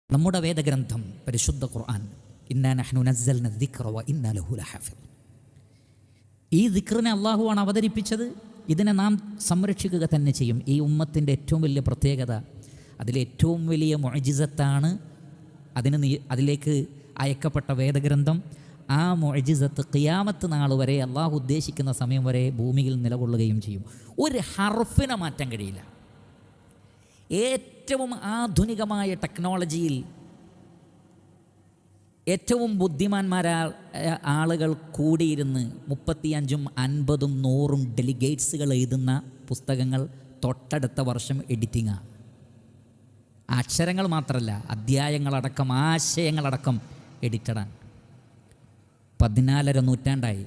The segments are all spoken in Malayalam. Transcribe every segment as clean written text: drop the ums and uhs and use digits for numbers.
നമ്മുടെ വേദഗ്രന്ഥം പരിശുദ്ധ ഖുർആൻ, ഇന്നാ നഹ്നു നസ്സൽന ദിക്റ വ ഇന്നാ ലഹു ലഹാഫിദ്. ഈ ദിക്റിനെ അള്ളാഹുവാണ് അവതരിപ്പിച്ചത്. ഇതിനെ നാം സംരക്ഷിക്കുക തന്നെ ചെയ്യും. ഈ ഉമ്മത്തിൻ്റെ ഏറ്റവും വലിയ പ്രത്യേകത, അതിലേറ്റവും വലിയ മുഅ്ജിസത്താണ് അതിലേക്ക് അയക്കപ്പെട്ട വേദഗ്രന്ഥം. ആ മുഅ്ജിസത്ത് ഖിയാമത്ത് നാൾ വരെ, അള്ളാഹു ഉദ്ദേശിക്കുന്ന സമയം വരെ ഭൂമിയിൽ നിലകൊള്ളുകയും ചെയ്യും. ഒരു ഹർഫിനെ മാറ്റാൻ കഴിയില്ല. ഏറ്റവും ആധുനികമായ ടെക്നോളജിയിൽ ഏറ്റവും ബുദ്ധിമാന്മാരായ ആളുകൾ കൂടിയിരുന്ന് 35ഉം 50ഉം 100ഉം ഡെലിഗേറ്റ്സുകൾ എഴുതുന്ന പുസ്തകങ്ങൾ തൊട്ടടുത്ത വർഷം എഡിറ്റിങ്ങാണ്. അക്ഷരങ്ങൾ മാത്രമല്ല, അധ്യായങ്ങളടക്കം ആശയങ്ങളടക്കം എഡിറ്റഡാണ്. 14ാം നൂറ്റാണ്ടായി.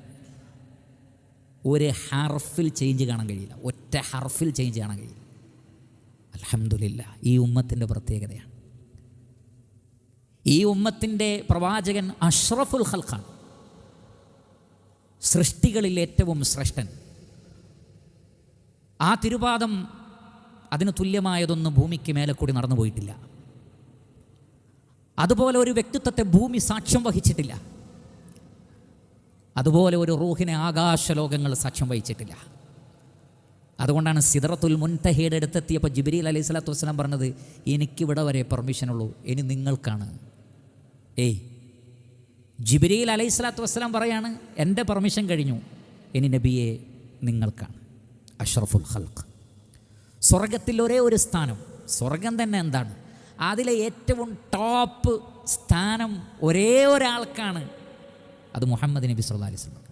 ഒരു ഹർഫിൽ ചേഞ്ച് കാണാൻ കഴിയില്ല. ഒറ്റ ഹർഫിൽ ചേഞ്ച് കാണാൻ കഴിയില്ല. അൽഹംദുലില്ലാ, ഈ ഉമ്മത്തിൻ്റെ പ്രത്യേകതയാണ്. ഈ ഉമ്മത്തിൻ്റെ പ്രവാചകൻ അഷ്റഫുൽ ഖൽഖാണ്, സൃഷ്ടികളിൽ ഏറ്റവും ശ്രേഷ്ഠൻ. ആ തിരുപാദം, അതിന് തുല്യമായതൊന്നും ഭൂമിക്ക് മേലെ കൂടി നടന്നു പോയിട്ടില്ല. അതുപോലെ ഒരു വ്യക്തിത്വത്തെ ഭൂമി സാക്ഷ്യം വഹിച്ചിട്ടില്ല. അതുപോലെ ഒരു റൂഹിനെ ആകാശലോകങ്ങൾ സാക്ഷ്യം വഹിച്ചിട്ടില്ല. അതുകൊണ്ടാണ് സിദ്റത്തുൽ മുൻതഹയുടെ അടുത്തെത്തിയപ്പോൾ ജിബ്രീൽ അലൈഹി സ്വലാത്തു വസ്സലാം പറഞ്ഞത്, എനിക്കിവിടെ വരെ പെർമിഷനുള്ളൂ, ഇനി നിങ്ങൾക്കാണ്. ജിബ്രീൽ അലൈഹി സ്വലാത്തു വസ്സലാം പറയാണ്, എൻ്റെ പെർമിഷൻ കഴിഞ്ഞു, ഇനി നബിയെ നിങ്ങൾക്കാണ്. അഷ്റഫുൽ ഖൽഖ്. സ്വർഗത്തിൽ ഒരേ ഒരു സ്ഥാനം, സ്വർഗം തന്നെ എന്താണ്, അതിലെ ഏറ്റവും ടോപ്പ് സ്ഥാനം ഒരേ ഒരാൾക്കാണ്. അത് മുഹമ്മദ് നബി സല്ലല്ലാഹു അലൈഹി വസല്ലം.